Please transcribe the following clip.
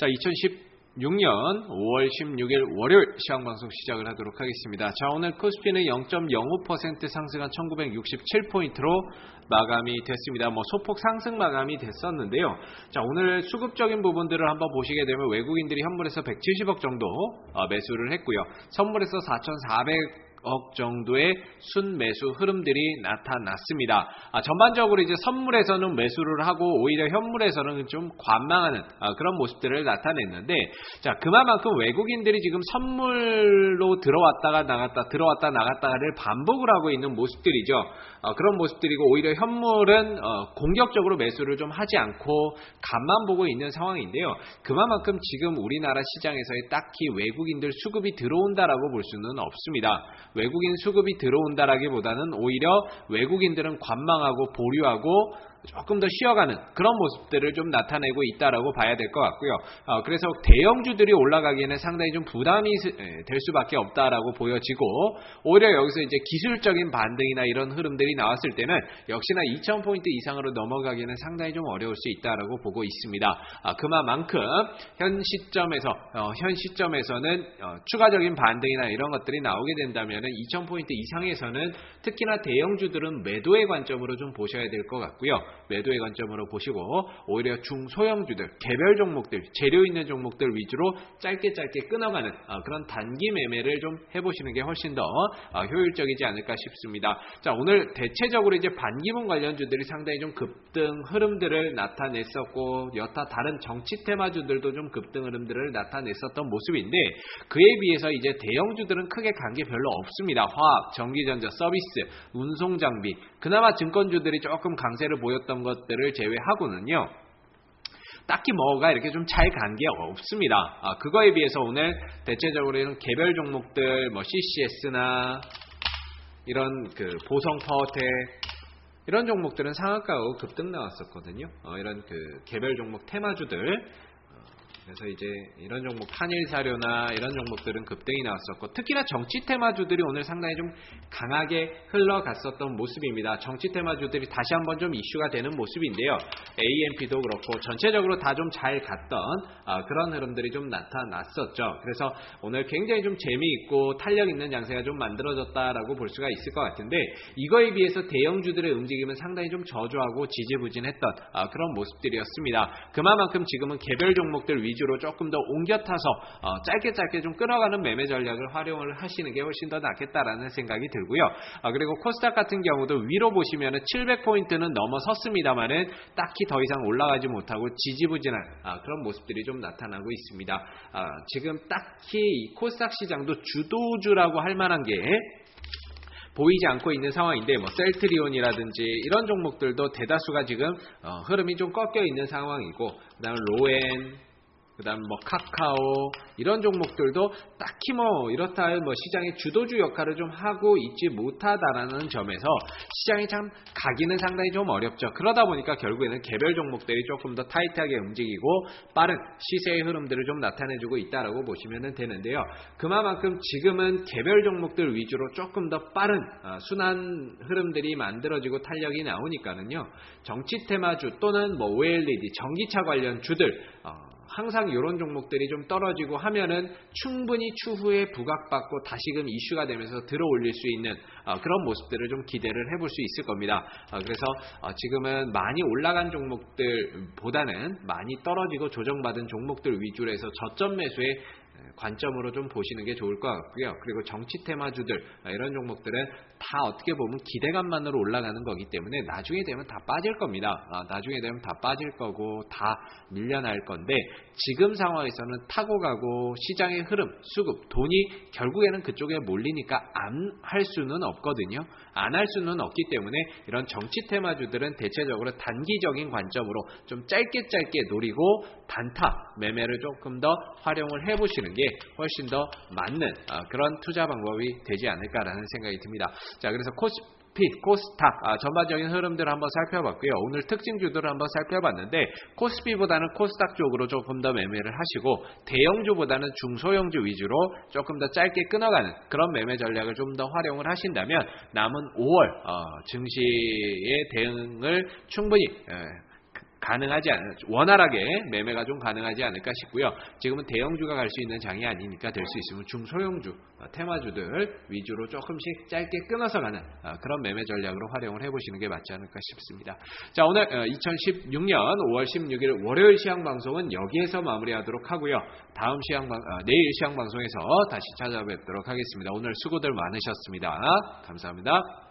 자, 2016년 5월 16일 월요일 시황방송 시작을 하도록 하겠습니다. 자, 오늘 코스피는 0.05% 상승한 1967포인트로 마감이 됐습니다. 소폭 상승 마감이 됐었는데요. 자, 오늘 수급적인 부분들을 한번 보시게 되면 외국인들이 현물에서 170억 정도 매수를 했고요. 선물에서 4,400억 정도의 순매수 흐름들이 나타났습니다. 전반적으로 이제 선물에서는 매수를 하고 오히려 현물에서는 좀 관망하는 그런 모습들을 나타냈는데, 자, 그만큼 외국인들이 지금 선물로 들어왔다가 나갔다가를 반복을 하고 있는 모습들이죠. 그런 모습들이고, 오히려 현물은 공격적으로 매수를 좀 하지 않고 간만 보고 있는 상황인데요. 그만큼 지금 우리나라 시장에서의 딱히 외국인들 수급이 들어온다라고 볼 수는 없습니다. 외국인 수급이 들어온다라기보다는 오히려 외국인들은 관망하고 보류하고 조금 더 쉬어가는 그런 모습들을 좀 나타내고 있다라고 봐야 될 것 같고요. 그래서 대형주들이 올라가기에는 상당히 좀 부담이 될 수밖에 없다라고 보여지고, 오히려 여기서 이제 기술적인 반등이나 이런 흐름들이 나왔을 때는 역시나 2,000포인트 이상으로 넘어가기에는 상당히 좀 어려울 수 있다라고 보고 있습니다. 그만큼 현 시점에서는 추가적인 반등이나 이런 것들이 나오게 된다면 2,000포인트 이상에서는 특히나 대형주들은 매도의 관점으로 좀 보셔야 될 것 같고요. 매도의 관점으로 보시고, 오히려 중소형주들, 개별 종목들, 재료 있는 종목들 위주로 짧게 끊어가는 그런 단기 매매를 좀 해보시는 게 훨씬 더 효율적이지 않을까 싶습니다. 자, 오늘 대체적으로 이제 반기문 관련주들이 상당히 좀 급등 흐름들을 나타냈었고, 여타 다른 정치 테마주들도 좀 급등 흐름들을 나타냈었던 모습인데, 그에 비해서 이제 대형주들은 크게 간 게 별로 없습니다. 화학, 전기전자, 서비스, 운송장비, 그나마 증권주들이 조금 강세를 보였던 것들을 제외하고는요, 딱히 뭐가 이렇게 좀 잘 간 게 없습니다. 그거에 비해서 오늘 대체적으로 이런 개별 종목들, CCS나 이런 보성 파워텍 이런 종목들은 상한가하고 급등 나왔었거든요. 이런 개별 종목 테마주들, 그래서 이제 이런 종목 한일사료나 이런 종목들은 급등이 나왔었고, 특히나 정치 테마주들이 오늘 상당히 좀 강하게 흘러갔었던 모습입니다. 정치 테마주들이 다시 한번 좀 이슈가 되는 모습인데요. AMP도 그렇고 전체적으로 다 좀 잘 갔던 그런 흐름들이 좀 나타났었죠. 그래서 오늘 굉장히 좀 재미있고 탄력 있는 양세가 좀 만들어졌다라고 볼 수가 있을 것 같은데, 이거에 비해서 대형주들의 움직임은 상당히 좀 저조하고 지지부진했던 그런 모습들이었습니다. 그만큼 지금은 개별 종목들 위주로 조금 더 옮겨 타서 짧게 좀 끌어가는 매매 전략을 활용을 하시는 게 훨씬 더 낫겠다라는 생각이 들고요. 그리고 코스닥 같은 경우도 위로 보시면은 700포인트는 넘어섰습니다만은 딱히 더 이상 올라가지 못하고 지지부진한 그런 모습들이 좀 나타나고 있습니다. 지금 딱히 코스닥 시장도 주도주라고 할 만한 게 보이지 않고 있는 상황인데, 셀트리온이라든지 이런 종목들도 대다수가 지금 흐름이 좀 꺾여 있는 상황이고, 그다음 로엔, 그다음 카카오 이런 종목들도 딱히 이렇다 시장의 주도주 역할을 좀 하고 있지 못하다라는 점에서 시장이 참 가기는 상당히 좀 어렵죠. 그러다 보니까 결국에는 개별 종목들이 조금 더 타이트하게 움직이고 빠른 시세의 흐름들을 좀 나타내주고 있다라고 보시면 되는데요. 그만큼 지금은 개별 종목들 위주로 조금 더 빠른 순환 흐름들이 만들어지고 탄력이 나오니까는요, 정치 테마주 또는 OLED 전기차 관련 주들, 항상 이런 종목들이 좀 떨어지고 하면은 충분히 추후에 부각받고 다시금 이슈가 되면서 들어올릴 수 있는 그런 모습들을 좀 기대를 해볼 수 있을 겁니다. 그래서 지금은 많이 올라간 종목들보다는 많이 떨어지고 조정받은 종목들 위주로 해서 저점 매수에 관점으로 좀 보시는 게 좋을 것 같고요. 그리고 정치 테마주들 이런 종목들은 다 어떻게 보면 기대감만으로 올라가는 거기 때문에 나중에 되면 다 빠질 겁니다. 나중에 되면 다 빠질 거고 다 밀려날 건데, 지금 상황에서는 타고 가고 시장의 흐름, 수급, 돈이 결국에는 그쪽에 몰리니까 안 할 수는 없거든요. 안 할 수는 없기 때문에 이런 정치 테마주들은 대체적으로 단기적인 관점으로 좀 짧게 노리고 단타 매매를 조금 더 활용을 해보시는 게 훨씬 더 맞는 그런 투자 방법이 되지 않을까라는 생각이 듭니다. 자, 그래서 코스닥 전반적인 흐름들을 한번 살펴봤고요. 오늘 특징주들을 한번 살펴봤는데, 코스피보다는 코스닥 쪽으로 조금 더 매매를 하시고, 대형주보다는 중소형주 위주로 조금 더 짧게 끊어가는 그런 매매 전략을 좀 더 활용을 하신다면 남은 5월 증시의 대응을 충분히 원활하게 매매가 좀 가능하지 않을까 싶고요. 지금은 대형주가 갈 수 있는 장이 아니니까 될 수 있으면 중소형주, 테마주들 위주로 조금씩 짧게 끊어서 가는 그런 매매 전략으로 활용을 해보시는 게 맞지 않을까 싶습니다. 자, 오늘 2016년 5월 16일 월요일 시황방송은 여기에서 마무리하도록 하고요. 내일 시황방송에서 다시 찾아뵙도록 하겠습니다. 오늘 수고들 많으셨습니다. 감사합니다.